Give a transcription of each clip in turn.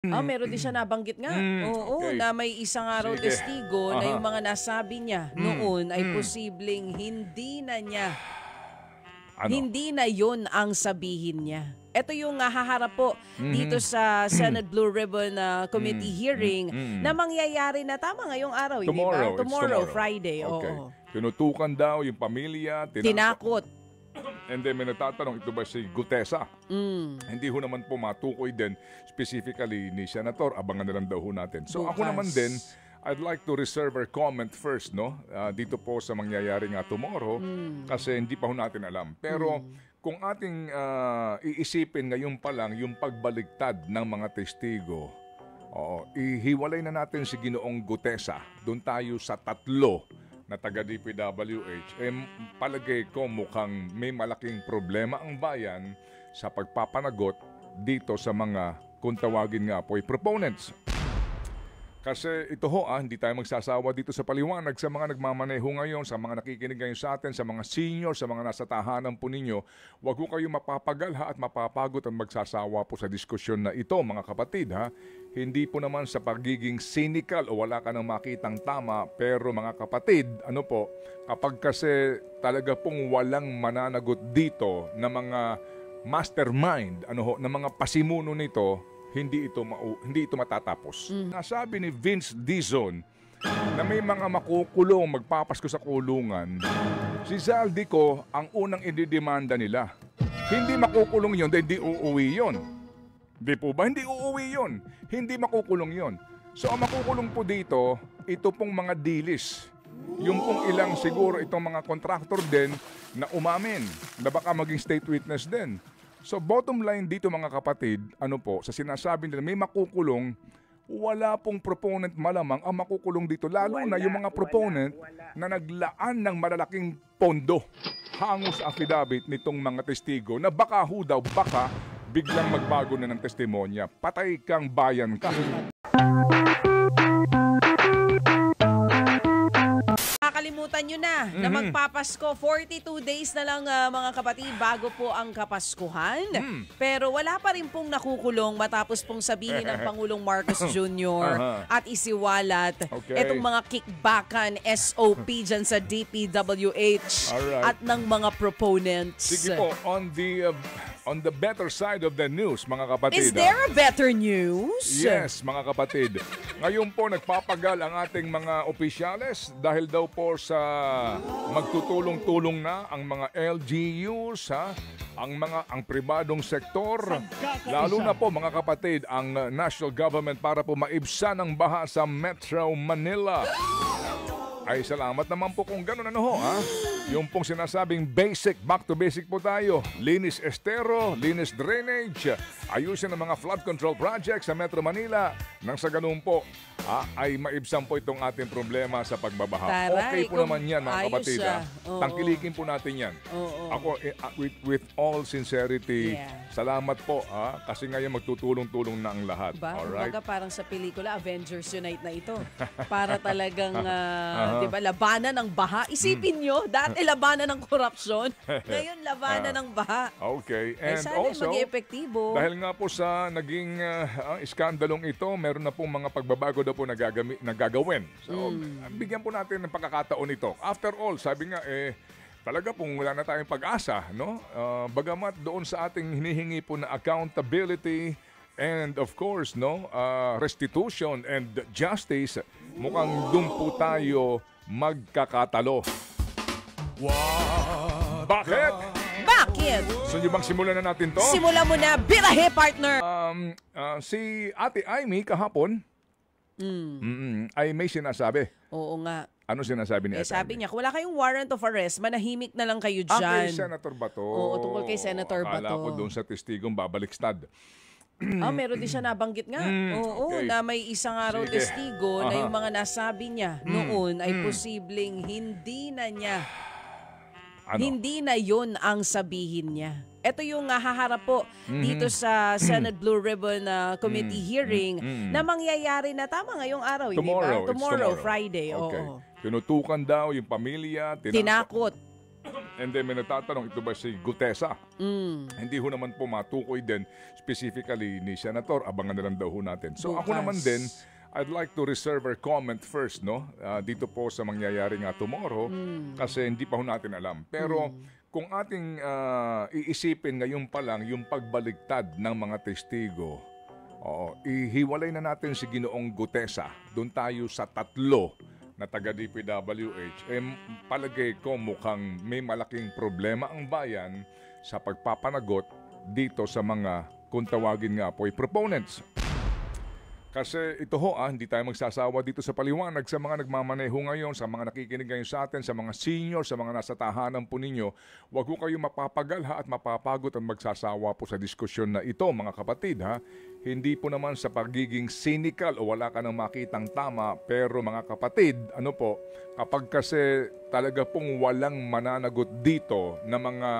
Meron din siya nabanggit nga. Oo, Okay. na may isang araw Sige. testigo na Aha. yung mga nasabi niya noon ay posibleng Ano? hindi na yon ang sabihin niya. Ito yung haharap po dito sa Senate Blue Ribbon Committee hearing na mangyayari na tama ngayong araw. Hindi ba? Tomorrow. It's Tomorrow, Friday. Okay. Oo. Tinutukan daw yung pamilya. Tinakot. And then may natatanong, ito ba si Gutesa? Hindi ho naman po matukoy din specifically ni Senator. Abangan na lang daw ho natin. So ako Bukas. naman din, I'd like to reserve our comment first, no? Dito po sa mangyayari nga tomorrow kasi hindi pa ho natin alam. Pero kung ating iisipin ngayon pa lang yung pagbaligtad ng mga testigo, ihiwalay na natin si Ginoong Gutesa. Doon tayo sa tatlo na taga DPWH, palagay ko mukhang may malaking problema ang bayan sa pagpapanagot dito sa mga, kung tawagin nga po, proponents. Kasi ito ho, hindi tayo magsasawa dito sa paliwanag sa mga nagmamaneho ngayon, sa mga nakikinig ngayon sa atin, sa mga senior, sa mga nasa tahanan po ninyo. Huwag ho kayo mapapagal at mapapagod at magsasawa po sa diskusyon na ito, mga kapatid. Hindi po naman sa pagiging cynical o wala ka nang makitang tama, pero mga kapatid, kapag kasi talaga pong walang mananagot dito na mga mastermind, na mga pasimuno nito, hindi ito matatapos. Nasabi ni Vince Dizon na may mga makukulong, magpapasko sa kulungan. Si Zaldico ang unang ididemanda nila. Hindi makukulong yun, hindi uuwi yun. Di po ba? Hindi uuwi yun. Hindi makukulong yun. So ang makukulong po dito, ito pong mga dilis. Yung pong ilang siguro itong mga contractor din na umamin na baka maging state witness din. So bottom line dito mga kapatid, sa sinasabi nila may makukulong, wala pong proponent malamang ang makukulong dito. Lalo na yung mga proponent na naglaan ng malalaking pondo hango sa affidavit nitong mga testigo na baka biglang magbago na ng testimonya. Patay kang bayan ka. Nakakalimutan nyo na magpapasko. 42 days na lang mga kapatid bago po ang Kapaskuhan. Pero wala pa rin pong nakukulong matapos pong sabihin ng Pangulong Marcos Jr. at isiwalat itong mga kickbackan SOP dyan sa DPWH at ng mga proponents. Sige po, on the better side of the news, mga kapatid. Is there a better news? Yes, mga kapatid. Ngayon po nagpapagal ang ating mga opisyales dahil daw po sa magtutulong-tulong na ang mga LGUs, ang pribadong sektor, lalo na po mga kapatid ang national government para po maibsan ang baha sa Metro Manila. Ay salamat naman po kung gano'n Yung pong sinasabing basic, back to basic po tayo. Linis estero, linis drainage, ayusin ang mga flood control projects sa Metro Manila. Nang sa ganoon po, ay maibsan po itong ating problema sa pagbabaha. Taray, Okay po naman yan mga kapatid. Tangkilikin po natin yan. Ako, with all sincerity, salamat po kasi ngayon magtutulong-tulong na ang lahat. Alright? Baga parang sa pelikula, Avengers Unite na ito. Para talagang, di ba, labanan ng baha. Isipin nyo, dati labanan ng korupsyon. Ngayon, labanan ng baha. Okay. And sana also, maging epektibo. dahil nga po sa naging iskandalong ito, meron na pong mga pagbabago daw po nagagawin. So, bigyan po natin ng pagkakataon ito. After all, sabi nga, talaga pong wala na tayong pag-asa, no? Bagamat doon sa ating hinihingi po na accountability and of course, restitution and justice, mukhang doon po tayo magkakatalo. Bakit? Bakit? So, bang simulan na natin to? Simula mo na, birahe partner! Si Ate Aimee kahapon, ay may sinasabi. Oo nga. Ano sinasabi ni Ate Sabi niya, kung wala kayong warrant of arrest, manahimik na lang kayo Aimee? dyan. Kay Senator Bato. Oo, tungkol kay Senator Akala Bato. ko doon sa testigong babaliktad. Meron din siya nabanggit nga. Oo, na may isang araw Sige. testigo na yung mga nasabi niya noon ay posibleng hindi na yon ang sabihin niya. Ito yung haharap po dito sa Senate Blue Ribbon Committee hearing na mangyayari na tama ngayong araw. Tomorrow. Hindi ba? Tomorrow, Friday. Okay. Oo. Tinutukan daw yung pamilya. Tinakot. And then may natatanong, ito ba si Gutesa? Hindi ho naman po matukoy din specifically ni Senator. Abangan na lang daw ho natin. So ako naman din, I'd like to reserve our comment first, no? Dito po sa mangyayari nga tomorrow kasi hindi pa ho natin alam. Pero kung ating iisipin ngayon pa lang yung pagbaligtad ng mga testigo, ihiwalay na natin si Ginoong Gutesa. Doon tayo sa tatlo na taga-DPWH. Palagay ko mukhang may malaking problema ang bayan sa pagpapanagot dito sa mga, kung tawagin nga po, proponents. Kasi ito ho, hindi tayo magsasawa dito sa paliwanag sa mga nagmamaneho ngayon, sa mga nakikinig ngayon sa atin, sa mga senior, sa mga nasa tahanan po ninyo. Huwag ho kayo mapapagal at mapapagod at magsasawa po sa diskusyon na ito, mga kapatid. Hindi po naman sa pagiging cynical o wala ka nang makitang tama, pero mga kapatid, kapag kasi talaga pong walang mananagot dito na mga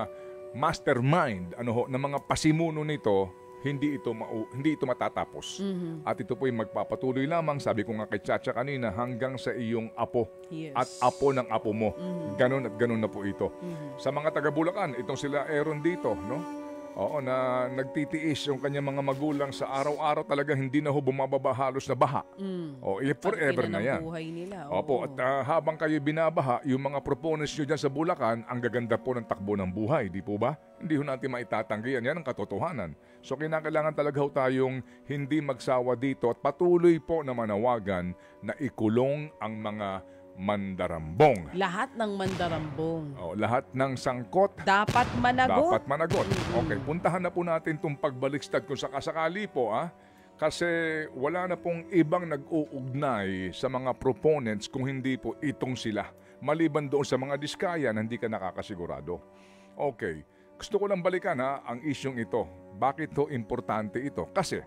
mastermind, na mga pasimuno nito, hindi ito matatapos. At ito po yung magpapatuloy lamang, sabi ko nga kay Chacha kanina, hanggang sa iyong apo at apo ng apo mo. Ganon at ganon na po ito. Sa mga taga-Bulacan, itong sila Aaron dito, no? Na nagtitiis yung kanyang mga magulang sa araw-araw, talaga hindi na ho bumababa halos na baha. Forever na yan. Buhay nila. Opo, at habang kayo binabaha, yung mga proponents nyo dyan sa Bulacan, ang gaganda po ng takbo ng buhay, di po ba? Hindi ho natin maitatanggihan. Yan ang katotohanan. So kinakailangan talaga ho tayong hindi magsawa dito at patuloy po na manawagan na ikulong ang mga mandarambong. Lahat ng mandarambong. Lahat ng sangkot. Dapat managot. Dapat managot. Okay, puntahan na po natin itong pagbaliktad kung sakasakali po. Kasi wala na pong ibang nag-uugnay sa mga proponents kung hindi po itong sila. Maliban doon sa mga diskaya na hindi ka nakakasigurado. Okay, gusto ko lang balikan ang isyong ito. Bakit to importante ito? Kasi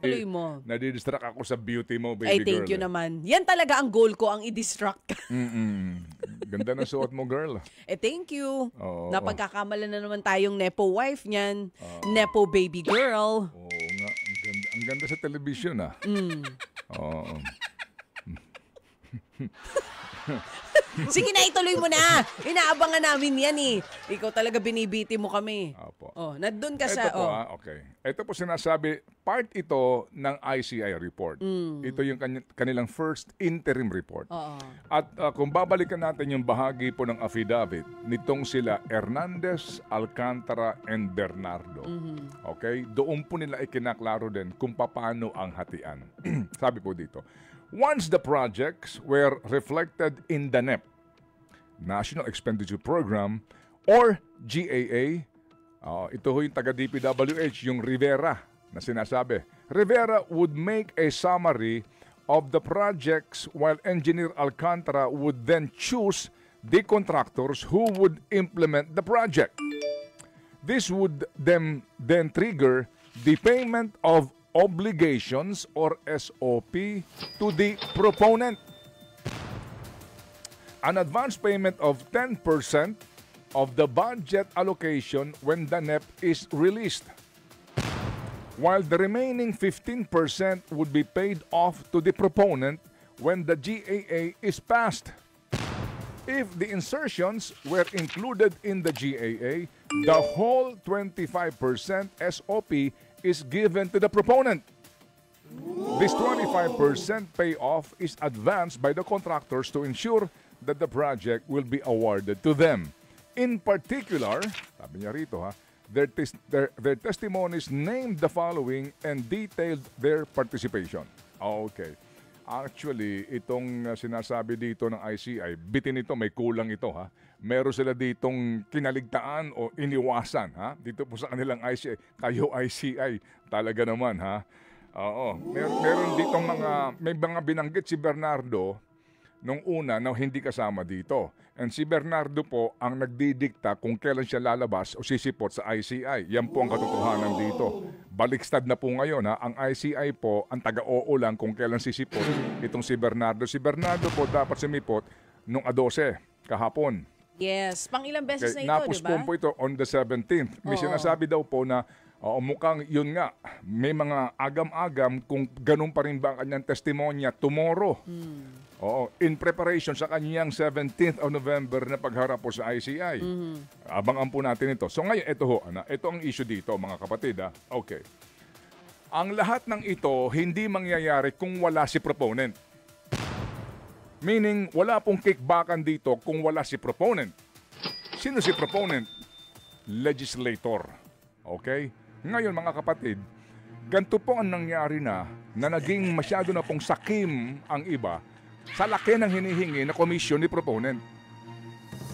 tuloy mo. Nadidistract ako sa beauty mo, baby girl. Thank you naman. Yan talaga ang goal ko, ang i-distract ka. Ganda ng suot mo, girl. Thank you. Napagkakamalan na naman tayong Nepo wife niyan. Nepo baby girl. Oo nga. Ang ganda sa television, Oo. Sige na, ituloy mo na. Inaabangan namin yan Ikaw talaga binibiti mo kami. Opo. Nandun ka sa... Ito po, okay. Ito po sinasabi, part ito ng ICI report. Ito yung kanilang first interim report. At kung babalikan natin yung bahagi po ng affidavit, nitong sila Hernandez, Alcantara, and Bernardo. Okay? Doon po nila ikinaklaro din kung paano ang hatian. Sabi po dito, once the projects were reflected in the NEP, National Expenditure Program, or GAA, ito ho yung taga-DPWH, yung Rivera na sinasabi. Rivera would make a summary of the projects while Engineer Alcantara would then choose the contractors who would implement the project. This would then trigger the payment of obligations or SOP to the proponent. An advance payment of 10% of the budget allocation when the NEP is released, while the remaining 15% would be paid off to the proponent when the GAA is passed. If the insertions were included in the GAA, the whole 25% SOP is given to the proponent. This 25% payoff is advanced by the contractors to ensure that the project will be awarded to them. In particular, sabi niya rito their testimonies named the following and detailed their participation. Okay. Actually, itong sinasabi dito ng ICI, bitin ito, may kulang ito Meron sila ditong kinaligtaan o iniwasan Dito po sa kanilang ICI. Kayo ICI, talaga naman Oo. Meron ditong may mga binanggit si Bernardo nung una na hindi kasama dito. And si Bernardo po ang nagdidikta kung kailan siya lalabas o sisipot sa ICI. Yan po ang katotohanan dito. Baliktad na po ngayon ang ICI po ang taga-oo lang kung kailan sisipot itong si Bernardo. Si Bernardo po dapat sumipot nung 12 kahapon. Yes, pang ilang beses na ito, di ba? Napuspon po ito on the 17th. May sinasabi daw po na Oo, mukhang yun nga, may mga agam-agam kung ganun pa rin ba ang kanyang testimonya tomorrow. Oo, in preparation sa kanyang 17th of November na pagharap po sa ICI. Abangan po natin ito. So ngayon, ito ang issue dito mga kapatid. Okay. Ang lahat ng ito hindi mangyayari kung wala si proponent. Meaning, wala pong kickbackan dito kung wala si proponent. Sino si proponent? Legislator. Okay? Ngayon mga kapatid, ganito po ang nangyari na naging masyado na pong sakim ang iba sa laki ng hinihingi na komisyon ni proponent.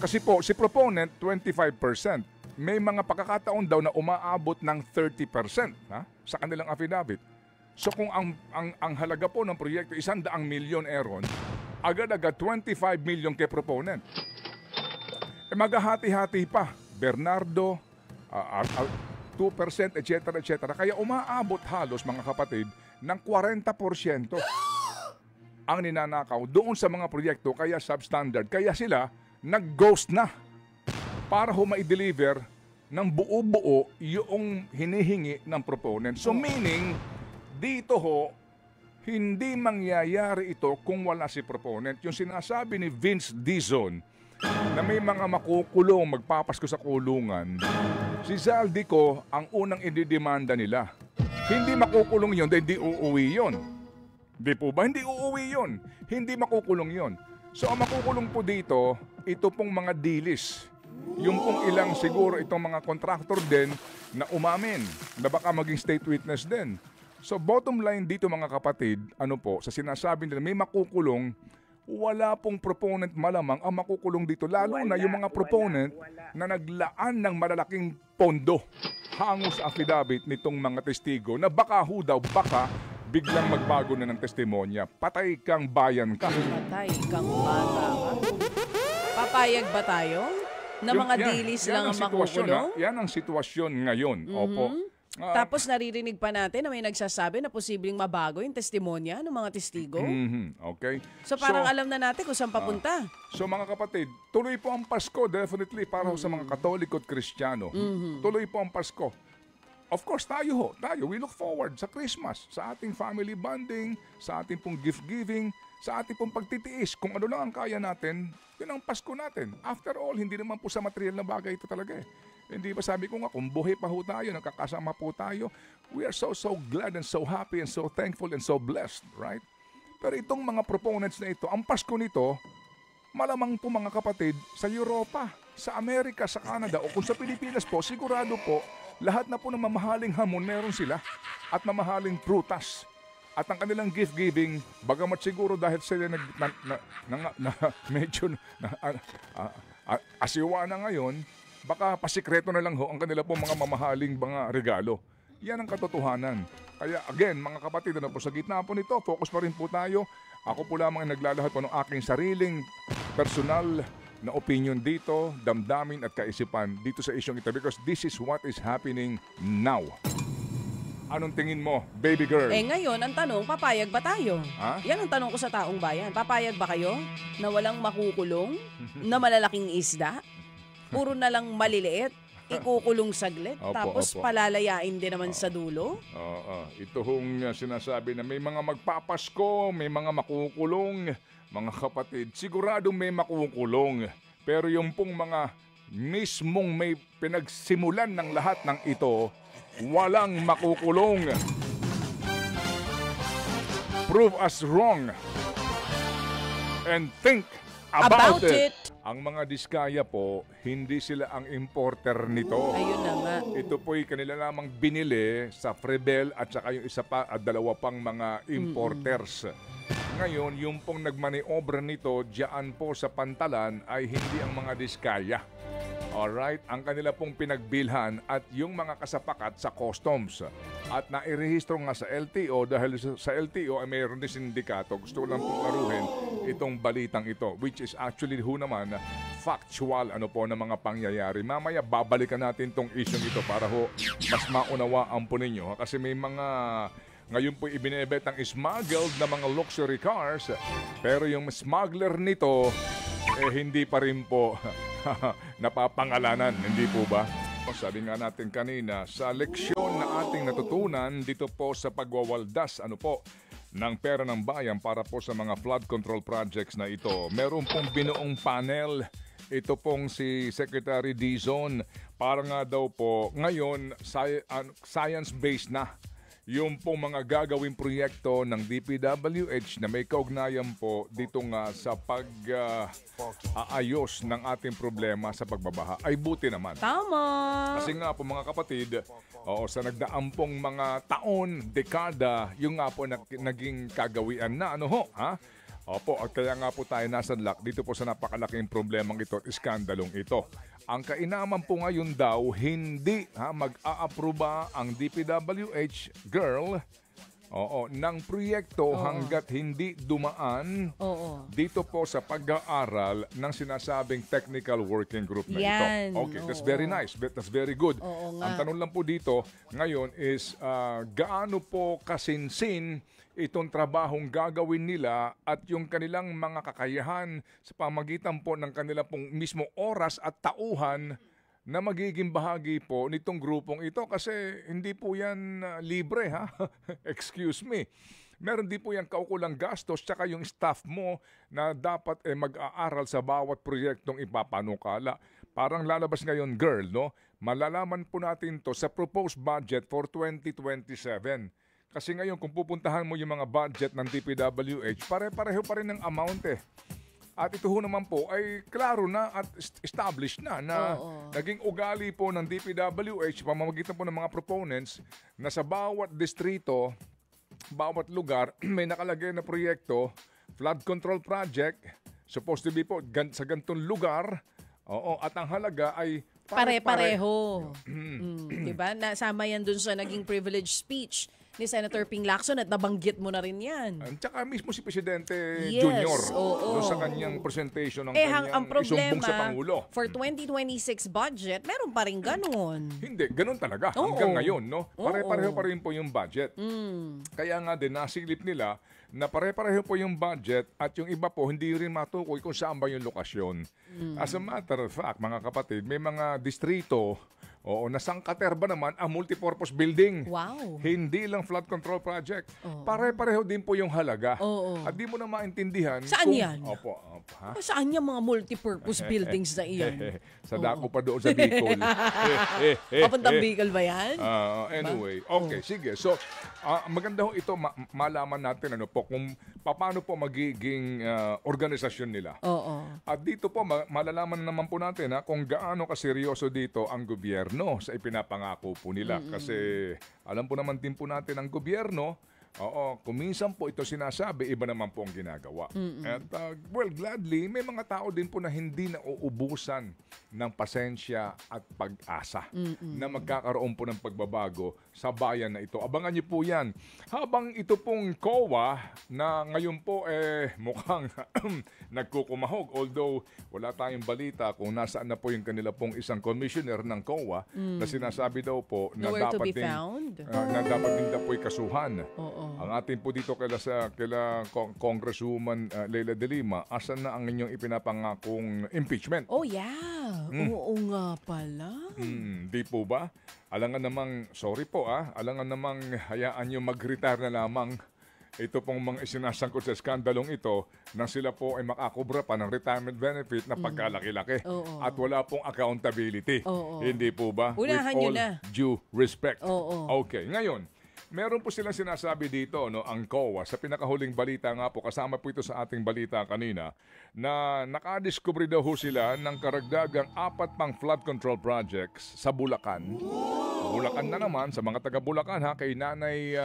Kasi po, si proponent 25%. May mga pagkakataon daw na umaabot ng 30% sa kanilang affidavit. So kung ang halaga po ng proyekto 100 milyon eron, agad-agad 25 milyon kay proponent. Maghahati-hati pa. Bernardo, 2%, etc. Kaya umaabot halos mga kapatid ng 40% ang ninanakaw doon sa mga proyekto kaya substandard. Kaya sila nag-ghost na para ma-deliver ng buo-buo yung hinihingi ng proponent. So meaning, dito hindi mangyayari ito kung wala si proponent. Yung sinasabi ni Vince Dizon na may mga makukulong, magpapasko sa kulungan, si Zaldico ang unang ididemanda nila. Hindi makukulong yun, hindi uuwi yun. Di po ba? Hindi uuwi yun. Hindi makukulong yun. So ang makukulong po dito, ito pong mga dilis. Yung pong ilang siguro itong mga contractor din na umamin, na baka maging state witness din. So bottom line dito mga kapatid, sa sinasabi nila may makukulong, wala pong proponent malamang ang makukulong dito. Lalo na yung mga proponent na naglaan ng malalaking pondo hango sa affidavit nitong mga testigo na baka biglang magbago na ng testimonya. Patay kang bayan ka. Patay kang bata ka. Papayag ba tayo? Na mga dilis lang ang makukulong? Yan ang sitwasyon ngayon. Opo. Tapos naririnig pa natin na may nagsasabi na posibleng mabago yung testimonya ng mga testigo. Okay. So parang alam na natin kung saan papunta. So mga kapatid, tuloy po ang Pasko definitely para sa mga Katoliko at Kristiyano. Tuloy po ang Pasko. Of course, tayo, we look forward sa Christmas, sa ating family bonding, sa ating pong gift giving, sa ating pong pagtitiis. Kung ano lang ang kaya natin, yun ang Pasko natin. After all, hindi naman po sa material na bagay ito talaga eh. Hindi ba sabi ko nga, kung buhay pa ho tayo, nakakasama po tayo, we are so glad and so happy and so thankful and so blessed, right? Pero itong mga proponents na ito, ang Pasko nito, malamang po mga kapatid, sa Europa, sa Amerika, sa Canada, o kung sa Pilipinas po, sigurado po, lahat na po ng mamahaling hamon meron sila at mamahaling prutas. At ang kanilang gift giving, bagamat siguro dahil sila medyo asiwa na ngayon, baka pasikreto na lang ho ang kanila po mga mamahaling mga regalo. Yan ang katotohanan. Kaya again, mga kapatid, sa gitna po nito, focus pa rin po tayo. Ako po lamang naglalahad po ng aking sariling personal na opinion dito, damdamin at kaisipan dito sa isyong ito because this is what is happening now. Anong tingin mo, baby girl? Ngayon, ang tanong, papayag ba tayo? Yan ang tanong ko sa taong bayan. Papayag ba kayo na walang makukulong, na malalaking isda? Puro na lang maliliit, ikukulong saglit, tapos palalayain din naman sa dulo? Ito hong sinasabi na may mga magpapasko, may mga makukulong. Mga kapatid, siguradong may makukulong. Pero yung pong mga mismong may pinagsimulan ng lahat ng ito, walang makukulong. Prove us wrong and think about it. Ang mga diskaya po, hindi sila ang importer nito. Ayun na nga. Ito po'y kanila lamang binili sa Frebel at saka yung isa pa at dalawa pang mga importers. Ngayon, yung pong nagmaniobra nito diyan po sa pantalan ay hindi ang mga diskaya. Alright, ang kanila pong pinagbilhan at yung mga kasapakat sa customs. At nairehistro nga sa LTO dahil sa LTO ay mayroon din sindikato. Gusto ko lang pong aruhin itong balitang ito, which is actually naman factual po ng mga pangyayari. Mamaya babalikan natin tong issue ito para mas maunawaan po ninyo. Kasi may mga ngayon po ibinebet ang smuggled na mga luxury cars. Pero yung smuggler nito, hindi pa rin po napapangalanan, hindi po ba? sabi nga natin kanina, sa leksyon na ating natutunan dito po sa pagwawaldas, ng pera ng bayan para po sa mga flood control projects na ito. Meron pong binuong panel. Ito pong si Secretary Dizon. Para nga daw po, ngayon, science-based na yung pong mga gagawing proyekto ng DPWH na may kaugnayan po dito nga sa pag-aayos ng ating problema sa pagbabaha. Ay buti naman. Tama. Kasi nga po mga kapatid, sa nagdaang pong mga taon, dekada, yung nga po naging kagawian na Opo, at kaya nga po tayo nasadlak dito po sa napakalaking problemang ito at iskandalong ito. Ang kainaman po ngayon daw, hindi mag-aaproba ang DPWH ng proyekto hanggat hindi dumaan dito po sa pag-aaral ng sinasabing technical working group na ito. Okay, that's very nice. That's very good. Ang tanong lang po dito ngayon is gaano po kasinsin itong trabahong gagawin nila at yung kanilang mga kakayahan sa pamagitan po ng kanilang pong mismo oras at tauhan na magiging bahagi po nitong grupong ito kasi hindi po yan libre Excuse me. Meron din po yan kaukulang gastos tsaka yung staff mo na dapat mag-aaral sa bawat proyektong ipapanukala. Parang lalabas ngayon, girl, no? Malalaman po natin to sa proposed budget for 2027. Kasi ngayon, kung pupuntahan mo yung mga budget ng DPWH, pare-pareho pa rin ng amount At ito naman po ay klaro na at established na naging ugali po ng DPWH, pamamagitan po ng mga proponents, na sa bawat distrito, bawat lugar, may nakalagay na proyekto, flood control project, supposed to be po sa gantong lugar, at ang halaga ay pare-pareho. Diba? Nasama yan dun sa naging privilege speech ni Senator Ping Lacson at nabanggit mo na rin yan. At saka mismo si Presidente Junior doon sa kanyang presentation ng kanyang ang problema, isumbong sa Pangulo. For 2026 budget, meron pa rin ganun. Hindi, ganun talaga. Hanggang ngayon, no? Pare-pareho pa rin po yung budget. Kaya nga din, nasilip nila na pare-pareho po yung budget at yung iba po hindi rin matukoy kung saan ba yung lokasyon. As a matter of fact, mga kapatid, may mga distrito na sangkaterba naman ang multipurpose building. Wow. Hindi lang flood control project. Pare-pareho din po yung halaga. At di mo na maintindihan. Saan yan? Saan yung mga multipurpose buildings na iyan? Sa dako pa doon sa Bicol. Papuntang Bicol ba yan? Anyway, okay, sige. So, maganda ho ito malaman natin kung paano po magiging organisasyon nila. At dito po, malalaman naman po natin kung gaano kaseryoso dito ang gobyerno sa ipinapangako po nila. Kasi alam po naman din po natin ang gobyerno, kung minsan po ito sinasabi, iba naman po ang ginagawa. At gladly, may mga tao din po na hindi nauubusan ng pasensya at pag-asa na magkakaroon po ng pagbabago sa bayan na ito. Abangan niyo po yan. Habang ito pong COA na ngayon po mukhang nagkukumahog. Although wala tayong balita kung nasaan na po yung kanila pong isang commissioner ng COA na sinasabi daw po na dapat din daw po ikasuhan. Ang atin po dito kaila Congresswoman Leila de Lima, asan na ang inyong ipinapangakong impeachment? Oh yeah. Oo nga pala. Di po ba? Alangan namang hayaan nyo mag-retire na lamang. Ito pong mga isinasangkot sa skandalong ito nang sila po ay makakubra pa ng retirement benefit na pagkalaki-laki. At wala pong accountability. Hindi po ba? Unahan nyo na. With all due respect. Okay, ngayon, meron po silang sinasabi dito, ang COA, sa pinakahuling balita nga po, kasama po ito sa ating balita kanina, na nakadiscover daw ho sila ng karagdagang 4 pang flood control projects sa Bulacan. Bulacan na naman, sa mga taga Bulacan kay Nanay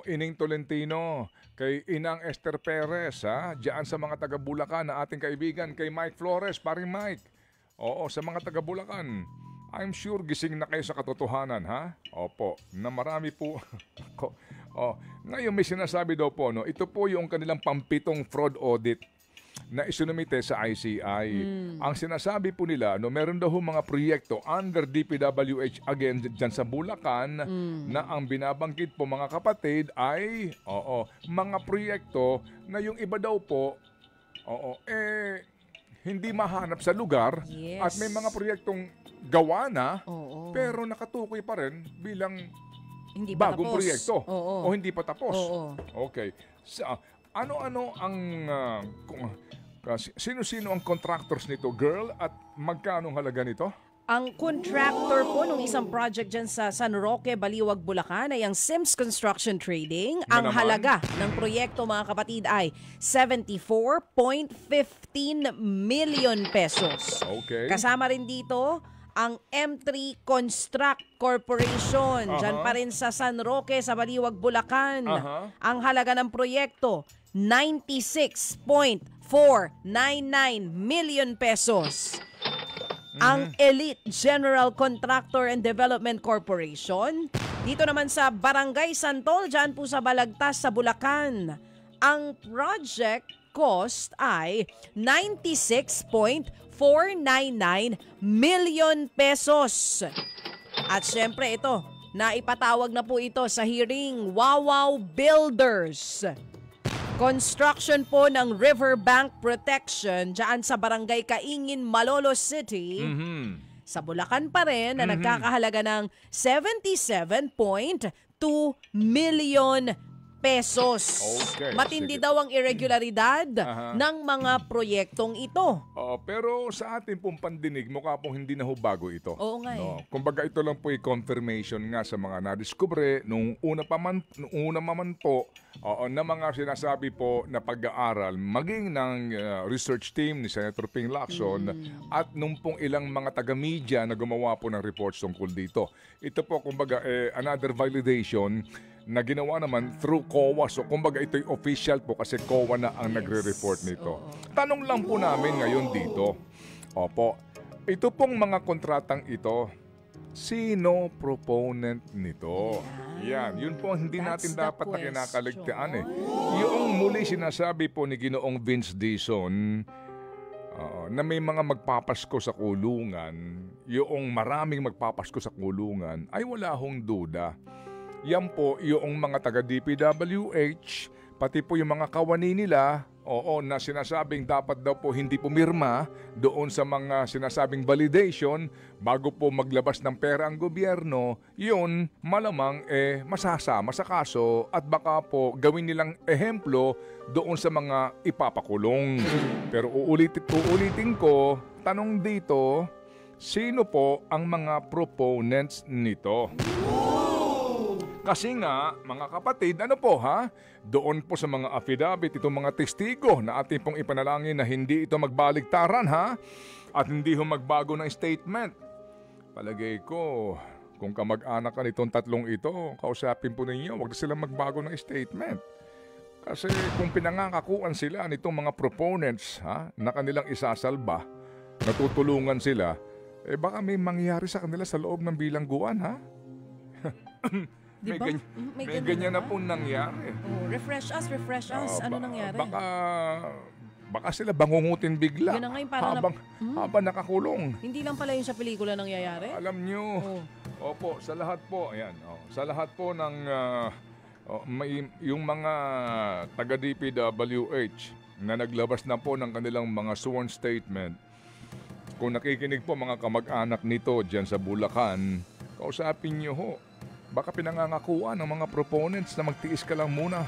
Ining Tolentino, kay Inang Esther Perez, diyan sa mga taga Bulacan na ating kaibigan, kay Mike Flores, paring Mike. Sa mga taga Bulacan. I'm sure gising na kayo sa katotohanan, Opo, na marami po. Ngayon may sinasabi daw po, ito po yung kanilang pampitong fraud audit na isinumite sa ICI. Ang sinasabi po nila, meron daw mga proyekto under DPWH again dyan sa Bulacan na ang binabanggit po mga kapatid ay mga proyekto na yung iba daw po hindi mahanap sa lugar at may mga proyektong gawa na, Oo. pero nakatukoy pa rin bilang Hindi pa bagong tapos. proyekto. Oo. O hindi pa tapos. Oo. Okay. Ano-ano ang... sino-sino ang contractors nito, girl? At magkano ang halaga nito? Ang contractor po nung isang project dyan sa San Roque, Baliwag, Bulacan ay ang Sims Construction Trading. Na Ang naman? halaga ng proyekto mga kapatid ay 74.15 million pesos. Okay. Kasama rin dito ang M3 Construct Corporation. Dyan pa rin sa San Roque, sa Baliwag, Bulacan. Ang halaga ng proyekto, 96.499 million pesos. Ang Elite General Contractor and Development Corporation. Dito naman sa Barangay Santol, dyan po sa Balagtas, sa Bulacan. Ang project cost ay 96.499 million pesos. At syempre ito, naipatawag na po ito sa hearing Wawaw Builders. Construction po ng riverbank protection dyan sa Barangay Kaingin, Malolos City. Sa Bulacan pa rin na nagkakahalaga ng 77.2 million pesos. Okay, Matindi sige. daw ang irregularidad ng mga proyektong ito. Pero sa ating pong pandinig, mukha pong hindi na ho bago ito. Oo nga eh. Kumbaga ito lang po yung confirmation nga sa mga nadiskubre nung una man po na mga sinasabi po na pag-aaral maging ng research team ni Senator Ping Lacson at nung pong ilang mga taga-media na gumawa po ng reports tungkol dito. Ito po kumbaga another validation na ginawa naman through COA. So kumbaga ito'y official po kasi COA na ang nagre-report nito. Tanong lang po namin ngayon dito. Opo, ito pong mga kontratang ito, sino proponent nito? Yan, yun po ang hindi natin That's the dapat na kinakaligtaan question. Yung muli sinasabi po ni Ginoong Vince Dizon, na may mga magpapasko sa kulungan, yung maraming magpapasko sa kulungan, ay wala hong duda. Yan po yung mga taga-DPWH, pati po yung mga kawani nila, na sinasabing dapat daw po hindi pumirma doon sa mga sinasabing validation bago po maglabas ng pera ang gobyerno, yun malamang masasama sa kaso at baka po gawin nilang ehemplo doon sa mga ipapakulong. Pero uulitin ko, tanong dito, sino po ang mga proponents nito? Kasi nga, mga kapatid, doon po sa mga affidavit, itong mga testigo na ating pong ipanalangin na hindi ito magbaligtaran at hindi ho magbago ng statement. Palagay ko, kung kamag-anak ka nitong tatlong ito, kausapin po ninyo, huwag na silang magbago ng statement. Kasi kung pinangakakuan sila nitong mga proponents na kanilang isasalba, natutulungan sila, baka may mangyari sa kanila sa loob ng bilangguan, Diba? May ganyan na po nangyari. Refresh us. Ano nangyari? Baka sila bangungutin bigla Yun na nga yung parang habang nakakulong. Hindi lang pala yung sa pelikula nangyayari? Alam nyo, opo, sa lahat po, ayan, sa lahat po ng yung mga taga-DPWH na naglabas na po ng kanilang mga sworn statement, kung nakikinig po mga kamag-anak nito dyan sa Bulacan, kausapin nyo ho. Baka pinangangakuan ng mga proponents na magtiis ka lang muna.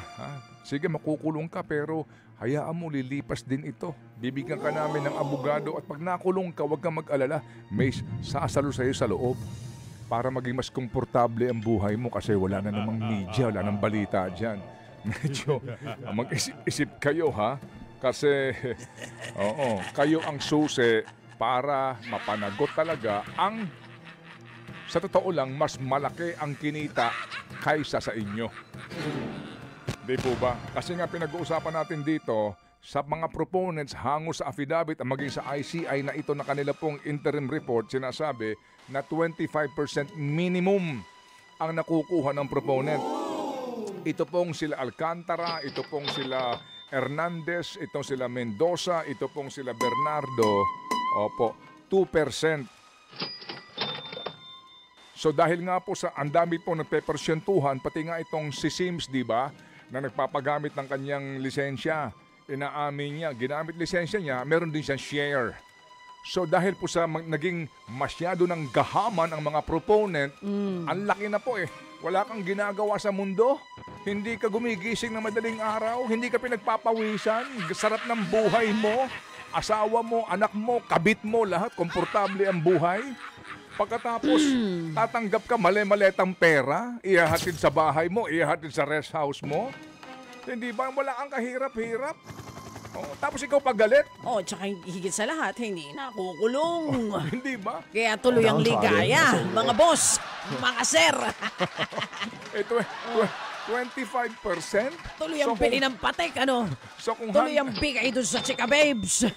Sige, makukulong ka pero hayaan mo, lilipas din ito. Bibigyan ka namin ng abogado at pag nakulong ka, huwag kang mag-alala. May sasalo sa'yo sa loob para maging mas komportable ang buhay mo kasi wala na namang media, wala nang balita dyan. Medyo mag-isip kayo kasi kayo ang susi para mapanagot talaga ang sa totoo lang, mas malaki ang kinita kaysa sa inyo. Di po ba? Kasi nga pinag-uusapan natin dito, sa mga proponents hango sa affidavit at maging sa ICI na ito na kanila pong interim report, sinasabi na 25% minimum ang nakukuha ng proponent. Ito pong sila Alcantara, ito pong sila Hernandez, itong sila Mendoza, ito pong sila Bernardo. Opo, 2%. So dahil nga po sa ang dami po nagpepersyentuhan, pati nga itong si Sims, di ba, na nagpapagamit ng kanyang lisensya, inaamin niya, ginamit lisensya niya, meron din siyang share. So dahil po sa naging masyado ng gahaman ang mga proponent, ang laki na po eh. Wala kang ginagawa sa mundo. Hindi ka gumigising ng madaling araw. Hindi ka pinagpapawisan. Sarap ng buhay mo. Asawa mo, anak mo, kabit mo, lahat. Komportable ang buhay. Pagkatapos, tatanggap ka mali-maletang pera. Ihahatid sa bahay mo, ihahatid sa rest house mo. Hindi ba? Wala kang kahirap-hirap. Oh, tapos ikaw pagalit. Oh, tsaka higit sa lahat, hindi nakukulong. Hindi ba? Kaya tuloy ang ligaya, mga boss, mga sir. Ito 25%? Tuloy ang pili ng patek, ano? So kung Tuloy ang bigay doon sa Chika Babes.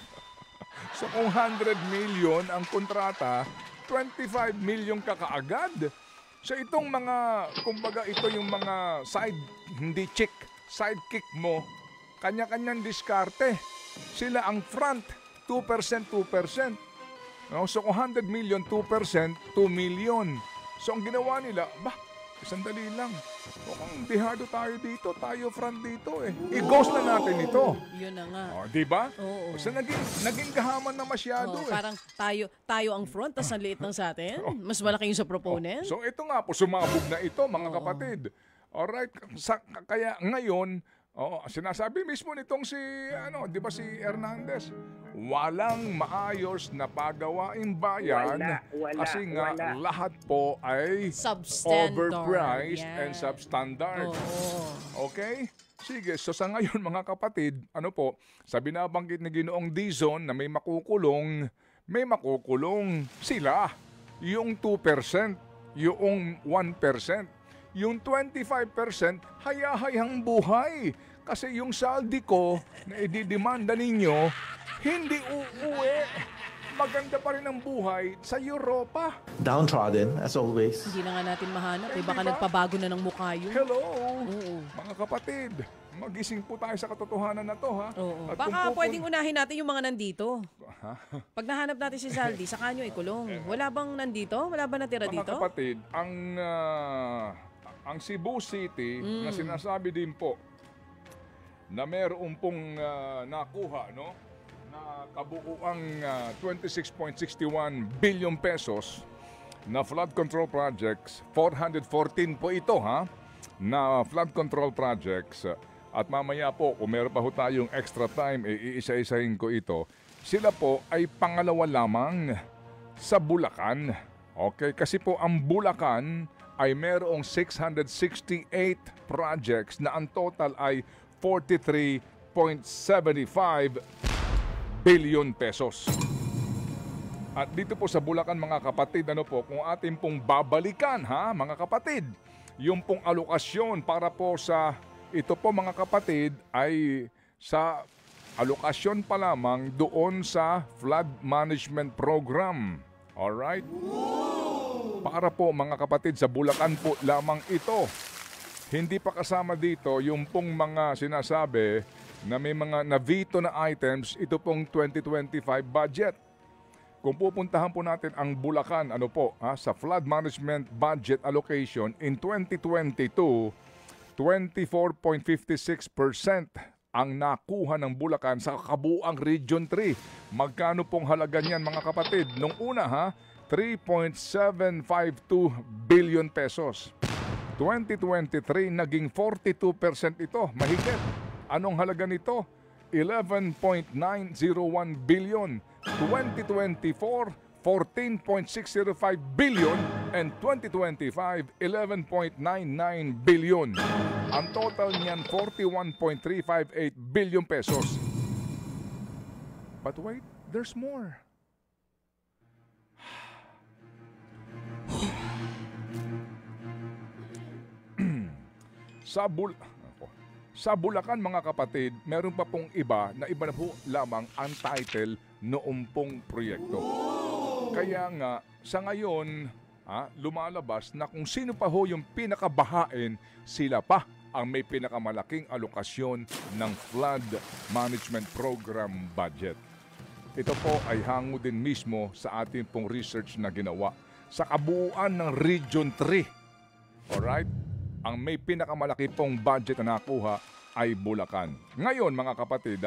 So kung 100 million ang kontrata, 25 million ka kaagad. So itong mga, kumbaga ito yung mga sidekick mo, kanya-kanyang diskarte. Sila ang front, 2%. No? So kung 100 million, 2%, 2 million. So ang ginawa nila, sandali lang. Mukhang dihado tayo dito, tayo front dito eh. I-ghost na natin ito. Yun na nga. Oh, di ba? Oo. So naging gahaman na masyado eh. Parang tayo ang front, tas ang liit ng sa atin. Mas malaki yung sa proponent. So ito nga po, sumabog na ito mga kapatid. Alright, kaya ngayon, sinasabi mismo nitong si, di ba si Hernandez, walang maayos na pagawaing bayan kasi nga wala. lahat po ay Substandard. overpriced Yan. and substandard. Okay? Sige, so sa ngayon mga kapatid, sa binabanggit ni Ginoong Dizon na may makukulong sila. Yung 2%, yung 1%. Yung 25%, hayahayang buhay. Kasi yung saldi ko na ididemanda ninyo, hindi uuwi. Maganda pa rin ang buhay sa Europa. Downtrodden, as always. Hindi na nga natin mahanap. Hindi Baka ba? nagpabago na ng mukha yun. Hello, Oo. mga kapatid. Magising po tayo sa katotohanan na to, ha? Oo. At Baka kung pwedeng unahin natin yung mga nandito. Pag nahanap natin si Saldi, saka nyo ikulong. Wala bang nandito? Wala ba natira mga dito? kapatid, ang Cebu City na sinasabi din po na meron pong nakuha, no? Na kabuuang 26.61 billion pesos na flood control projects, 414 po ito, ha? Na flood control projects. At mamaya po, kung meron pa ho tayong extra time, iisa-isahin ko ito. Sila po ay pangalawa lamang sa Bulacan. Okay, kasi po ang Bulacan ay merong 668 projects na ang total ay 43.75 billion pesos. At dito po sa Bulacan mga kapatid, kung ating pong babalikan mga kapatid, yung pong alokasyon para po sa ito po mga kapatid ay sa alokasyon pa lamang doon sa flood management program. Alright? Para po mga kapatid, sa Bulacan po lamang ito. Hindi pa kasama dito yung pong mga sinasabi na may mga na-veto na items, ito pong 2025 budget. Kung pupuntahan po natin ang Bulacan, sa flood management budget allocation in 2022, 24.56% ang nakuha ng Bulacan sa kabuuang Region 3. Magkano pong halaga niyan mga kapatid? Nung una 3.752 billion pesos. 2023, naging 42% ito. Mahigit. Anong halaga nito? 11.901 billion. 2024, 14.605 billion. And 2025, 11.99 billion. Ang total niyan, 41.358 billion pesos. But wait, there's more. Sa Bulacan mga kapatid, meron pa pong iba na po lamang ang title noong pong proyekto. Kaya nga, sa ngayon, lumalabas na kung sino pa ho yung pinakabahain, sila pa ang may pinakamalaking alokasyon ng flood management program budget. Ito po ay hango din mismo sa ating pong research na ginawa sa kabuuan ng Region 3. Alright? Ang may pinakamalaki pong budget na nakuha ay Bulacan. Ngayon mga kapatid,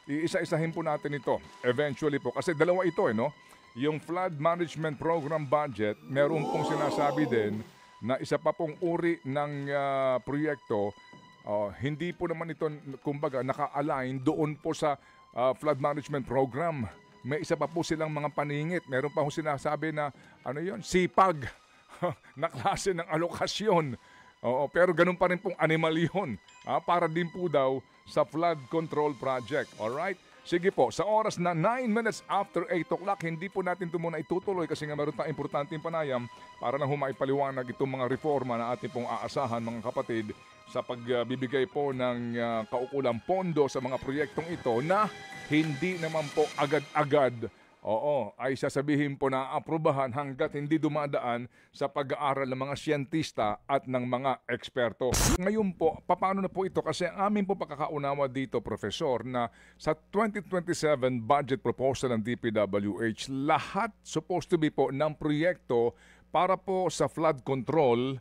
iisa-isahin po natin ito eventually po. Kasi dalawa ito no? Yung Flood Management Program budget, meron pong sinasabi din na isa pa pong uri ng proyekto, hindi po naman ito kumbaga naka-align doon po sa Flood Management Program. May isa pa po silang mga paningit. Meron pa po sinasabi na sipag na klase ng alokasyon. Oo, pero ganun pa rin pong animal yun. Para din po daw sa flood control project. Alright? Sige po, sa oras na 9 minutes after 8 o'clock, hindi po natin ito muna itutuloy kasi nga meron tayong importanteng panayam para na humaipaliwanag itong mga reforma na ating pong aasahan mga kapatid sa pagbibigay po ng kaukulang pondo sa mga proyektong ito na hindi naman po agad-agad ay sasabihin po na aprubahan hanggat hindi dumadaan sa pag-aaral ng mga siyentista at ng mga eksperto. Ngayon po, paano na po ito? Kasi amin po pagkakaunawa dito, Professor, na sa 2027 budget proposal ng DPWH, lahat supposed to be po ng proyekto para po sa flood control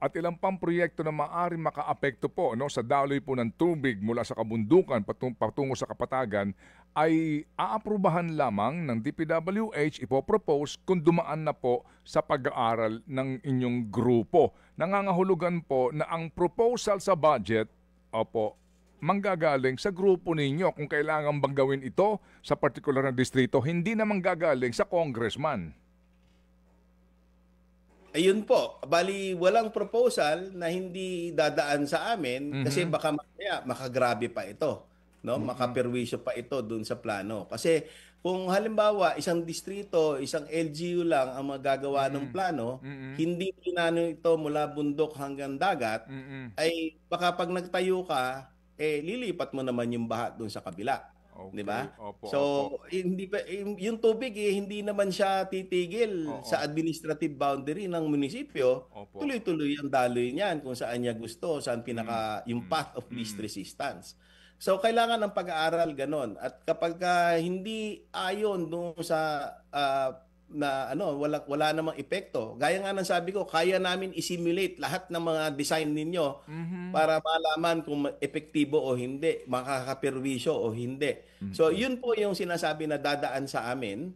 at ilang pang proyekto na maaaring makaapekto po sa daloy po ng tubig mula sa kabundukan patungo sa kapatagan ay aaprubahan lamang ng DPWH, ipopropose kung dumaan na po sa pag-aaral ng inyong grupo. Nangangahulugan po na ang proposal sa budget, manggagaling sa grupo ninyo kung kailangan bang gawin ito sa particular na distrito, hindi na manggagaling sa congressman. Ayun po, bali walang proposal na hindi dadaan sa amin kasi baka mamaya makagrabe pa ito, no? Makaperwisyo pa ito dun sa plano. Kasi kung halimbawa isang distrito, isang LGU lang ang magagawa ng plano, hindi pinano ito mula bundok hanggang dagat, ay baka pag nagtayo ka, lilipat mo naman yung baha dun sa kabila. Okay. 'Di ba? Opo, so hindi pa yung tubig hindi naman siya titigil sa administrative boundary ng munisipyo. Tuloy-tuloy ang daloy niyan kung saan niya gusto, saan pinaka yung path of least resistance. So kailangan ng pag-aaral ganon. At kapag hindi ayon doon sa wala namang epekto. Gaya nga ng sabi ko, kaya namin i-simulate lahat ng mga design ninyo para malaman kung epektibo o hindi, makakaperwisyo o hindi. So yun po yung sinasabi na dadaan sa amin.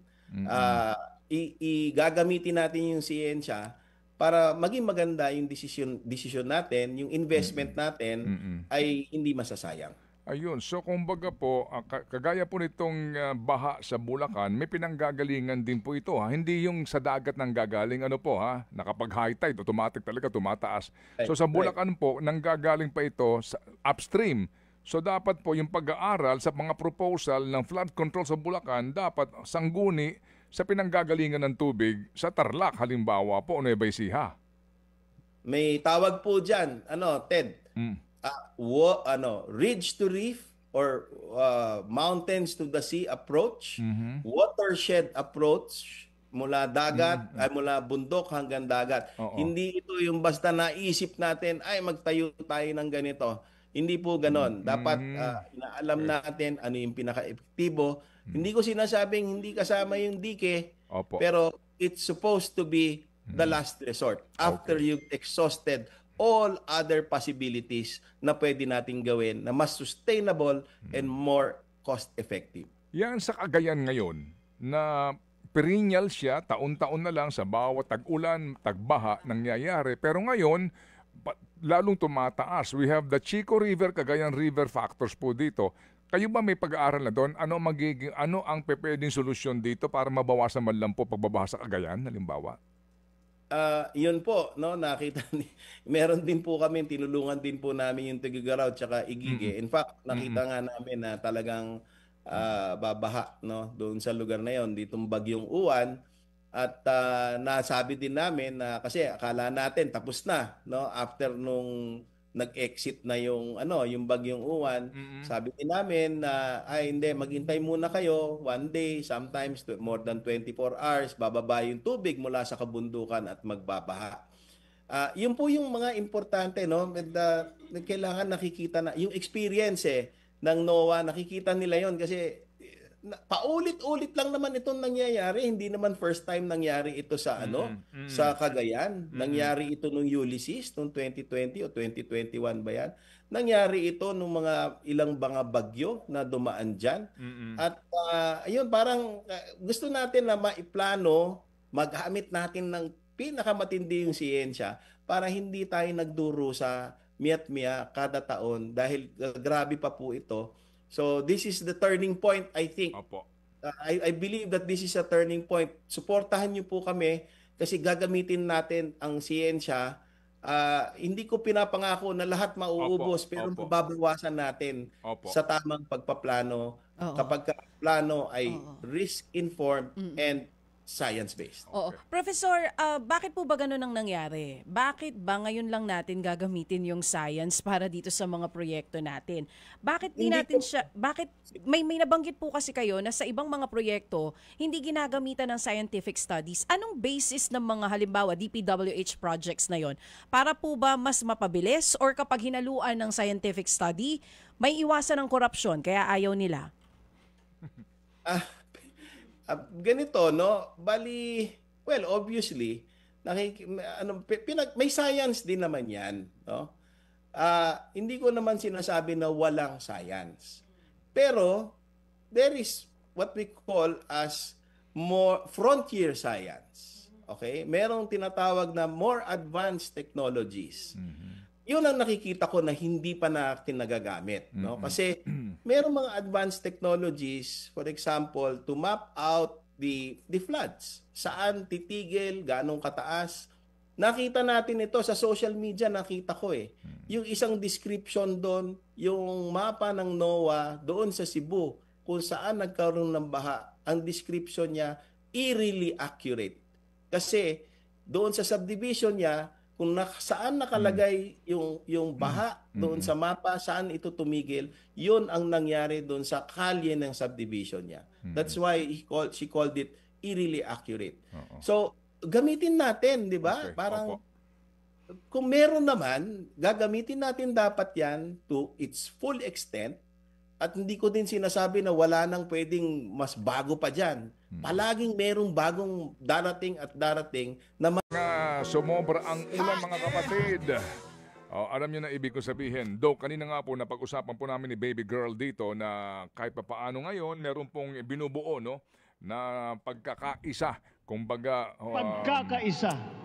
Gagamitin natin yung siyensya para maging maganda yung desisyon natin, yung investment natin ay hindi masasayang. Ayun, so kumbaga po, kagaya po nitong baha sa Bulacan, may pinanggagalingan din po ito. Hindi yung sa dagat nang gagaling, na kapag high tide, automatic talaga tumataas. So sa Bulacan po, nanggagaling pa ito sa upstream. So dapat po yung pag-aaral sa mga proposal ng flood control sa Bulacan, dapat sangguni sa pinanggagalingan ng tubig sa Tarlac, halimbawa po, Nueva Ecija. May tawag po dyan, Ted? Ridge to reef or mountains to the sea approach, watershed approach mula dagat ay mula bundok hanggang dagat. Hindi ito yung basta naisip natin ay magtayo tayo ng ganito. Hindi po ganon. Dapat inaalam natin ano yung pinaka-epektibo. Hindi ko sinasabing hindi kasama yung dike, pero it's supposed to be the last resort after you've exhausted all other possibilities na pwede nating gawin na mas sustainable and more cost-effective. Yan sa Cagayan ngayon na perennial siya, taon-taon na lang sa bawat tag-ulan, tagbaha nangyayari. Pero ngayon, lalong tumataas. We have the Chico River, Cagayan River factors po dito. Kayo ba may pag-aaral na doon? Ano ang pwedeng solusyon dito para mabawasan man lang po pagbabaha sa Cagayan, halimbawa? Yun po, nakita meron din po kami, tinulungan din po namin yung Tugigaraw tsaka Igige. In fact, nakita nga namin na talagang babaha doon sa lugar na yon, ditong Bagyong Uwan. At nasabi din namin na kasi akala natin tapos na after nung nag-exit na yung Bagyong Uwan. Sabi din namin na hindi, maghintay muna kayo one day, sometimes more than 24 hours, bababa yung tubig mula sa kabundukan at magbabaha. Yun po yung mga importante, kailangan nakikita na yung experience ng NOAA, nakikita nila yon kasi paulit-ulit lang naman itong nangyayari. Hindi naman first time nangyari ito sa sa Cagayan. Nangyari ito nung Ulysses noong 2020 o 2021 ba yan? nangyari ito nung mga ilang mga bagyo na dumaan dyan. At ayun, parang gusto natin na maiplano, magamit natin ng pinakamatindi yung siyensya para hindi tayo nagdurusa miya't-miya kada taon dahil grabe pa po ito. So this is the turning point, I think. Opo. I believe that this is a turning point. Suportahan niyo po kami kasi gagamitin natin ang siyensya. Hindi ko pinapangako na lahat mauubos, pero opo. mababawasan natin Opo. sa tamang pagpaplano kapag plano ay risk-informed and science-based. Oo. Professor, bakit po ba ganun ang nangyari? Bakit ba ngayon lang natin gagamitin yung science para dito sa mga proyekto natin? Bakit di natin siya, bakit, may nabanggit po kasi kayo na sa ibang mga proyekto, hindi ginagamitan ng scientific studies. Anong basis ng mga halimbawa DPWH projects na yon? Para po ba mas mapabilis or kapag hinaluan ng scientific study, may iwasan ng korupsyon kaya ayaw nila? Ganito, no? Bali, well, obviously, may science din naman yan, no? Hindi ko naman sinasabi na walang science. Pero, there is what we call as more frontier science. Okay? Merong tinatawag na more advanced technologies. Yun ang nakikita ko na hindi pa natin nagagamit, no? Kasi merong mga advanced technologies, for example, to map out the floods. Saan titigil, ganong kataas. Nakita natin ito sa social media, nakita ko eh. Yung isang description doon, yung mapa ng NOAA doon sa Cebu, kung saan nagkaroon ng baha, ang description niya eerily accurate. Kasi doon sa subdivision niya, kung saan nakalagay yung baha doon sa mapa, saan ito tumigil, yun ang nangyari doon sa kalye ng subdivision niya. That's why she called it eerily accurate. So, gamitin natin, di ba? Okay. Parang, kung meron naman, gagamitin natin dapat yan to its full extent. At hindi ko din sinasabi na wala nang pwedeng mas bago pa dyan. Palaging merong bagong darating at darating na Sumobra ang ulan, mga kapatid. Alam niyo na ibig ko sabihin. Though kanina nga po napag-usapan po namin ni Baby Girl dito na kahit pa paano ngayon, meron pong binubuo, no, na pagkakaisa. Kumbaga,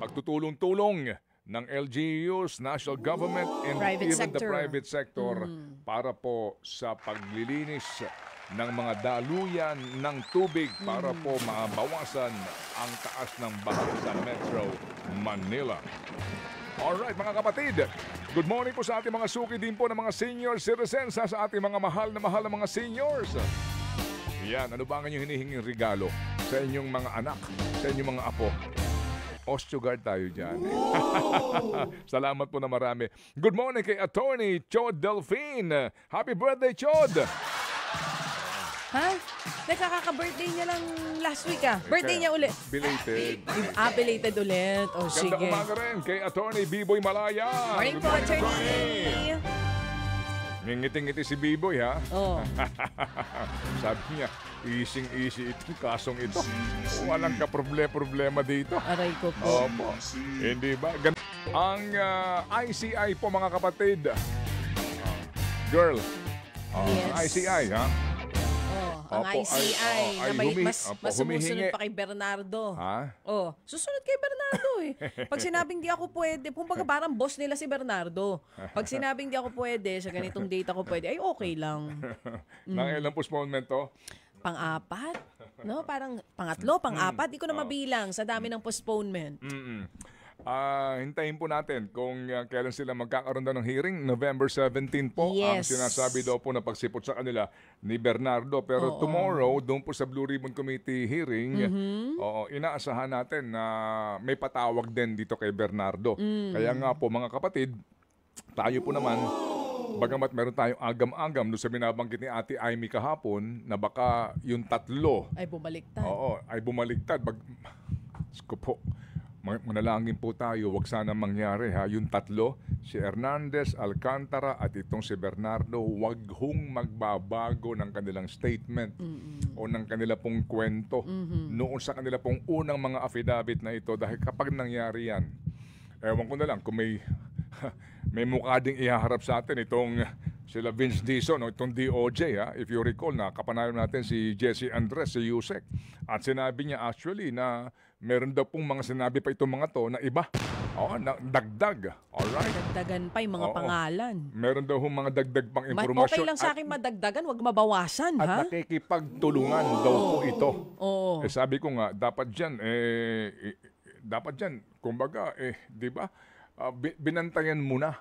pagtutulong-tulong ng LGUs, national government, and even the private sector para po sa paglilinis ng mga daluyan ng tubig para po mabawasan ang taas ng baha sa Metro Manila. Alright, mga kapatid, good morning po sa ating mga suki din po ng mga senior citizens, sa ating mga mahal na mga seniors. Yan, ano ba ang inyong hinihinging regalo sa inyong mga anak, sa inyong mga apo? Osteogard tayo dyan. Salamat po na marami. Good morning kay Attorney Chod Delphine. Happy birthday, Chod! Ha? Nakakaka-birthday niya lang last week Birthday niya ulit. Belated. Belated ulit. O sige. Ganda umaga rin kay Attorney Biboy Malaya. Morning po, Attorney. Ngingiting-ngiti si Biboy, ha? Oh. Sabi niya, easy itong kasong ito. Walang ka-problema dito. Aray ko po. Opo. Hindi ba? Ang ICI po, mga kapatid. Girl. Yes. ICI, ha? Ang Opo, ICI na may mas sumusunod humihingi. pa kay Bernardo. Ha? Susunod kay Bernardo eh. Pag sinabing di ako pwede, kumbaga parang boss nila si Bernardo. Pag sinabing di ako pwede, sa ganitong date ako pwede, ay okay lang. Nang ilang postponement to? Pang-apat? No? Parang pangatlo, pang-apat. Di ko na mabilang sa dami ng postponement. Hintayin po natin kung kailan sila magkakaroon daw ng hearing. November 17 po. Yes. Ang sinasabi daw po na pagsipot sa kanila ni Bernardo. Pero tomorrow, doon po sa Blue Ribbon Committee hearing, inaasahan natin na may patawag din dito kay Bernardo. Kaya nga po, mga kapatid, tayo po naman, bagamat meron tayong agam-agam doon sa binabanggit ni Ate Amy kahapon na baka yung tatlo Ay bumaliktad. ay bumaliktad. Sko po. Manalangin po tayo, wag sana mangyari ha. Yung tatlo, si Hernandez, Alcantara at itong si Bernardo, wag hong magbabago ng kanilang statement o ng kanila pong kwento noon sa kanila pong unang mga affidavit na ito. Dahil kapag nangyari yan, ewan ko na lang kung may may mukha ding ihaharap sa atin itong sila Vince Dizon, no? Itong DOJ. If you recall, na kapanayon natin si Jesse Andres, si Yusek. At sinabi niya actually na meron daw pong mga sinabi pa itong mga to na iba. Dagdag. Alright. Dagdagan pa yung mga Oo. pangalan. Meron daw hong mga dagdag pang impormasyon. Okay lang sa akin madagdagan, wag mabawasan, At ha? nakikipagtulungan daw po ito. Oo. Sabi ko nga, dapat dyan, kumbaga, di ba, binantayan mo na